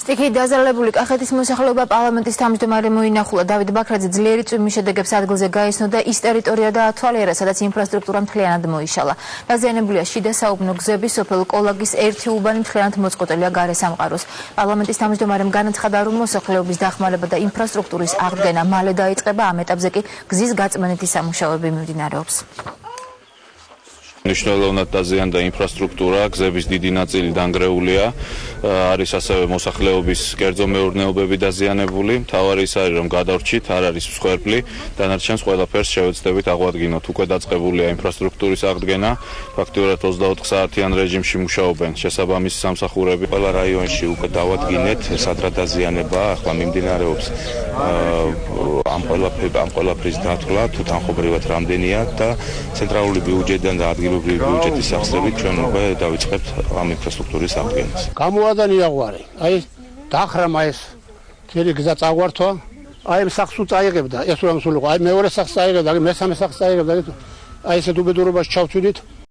სტიქიით დაზარალებული კახეთის მოსახლეობა პარლამენტის თავმჯდომარე მოინახულა. დავით ბაქრაძე ძლიერი წვიმის შედეგებს ადგილზე გაიცნო და ის ტერიტორია დაათვალიერა, სადაც ინფრასტრუქტურა მთლიანად მოიშალა. დაზიანებულია შიდა საუბნო გზები, სოფელ კოლაგის ერთი უბანი მთლიანად მოწყვეტილია გარესამყაროს. პარლამენტის თავმჯდომარემ განაცხადა, რომ მოსახლეობის დახმარება და ინფრასტრუქტურის აღდგენა მალე დაიწყება, ამ ეტაპზე კი გზის გაწმენდითი სამუშაოები მიმდინარეობს. მნიშვნელოვნად დაზიანდა ინფრასტრუქტურა, გზების დიდი ნაწილი დანგრეულია, არის ასევე მოსახლეობის კერძო მეურნეობები დაზიანებული. მთავარი ის არის, რომ გადავრჩით, არ არის მსხვერპლი, დანარჩენს ყველაფერს შევეცდებით აღვადგინოთ. უკვე დაწყებულია ინფრასტრუქტურის აღდგენა, ფაქტიურად 24 საათიან რეჟიმში მუშაობენ შესაბამისი სამსახურები. ყველა რაიონში უკვე დავადგინეთ, სადღაც დაზიანება ახლა მიმდინარეობს. ამ ყველაფრის დათვლა თუ თანხმობრივად რამდენია და ცენტრალური ბიუჯეტიდან და ადგილობრივი ბიუჯეტის სახსრებით ჩვენ უკვე დავიწყებთ ამ ინფრასტრუქტურის აღდგენას. გამოადანია ღვარი. აი დახრამა ეს ძირი გზა წაგვართვა. აი ამ სახს უწაიღებდა, ეს რომ სულიყო. აი მეორე სახს წაიღებდა, აი მესამე სახს წაიღებდა. აი ესეთ უბედურობაში ჩავწვიდით.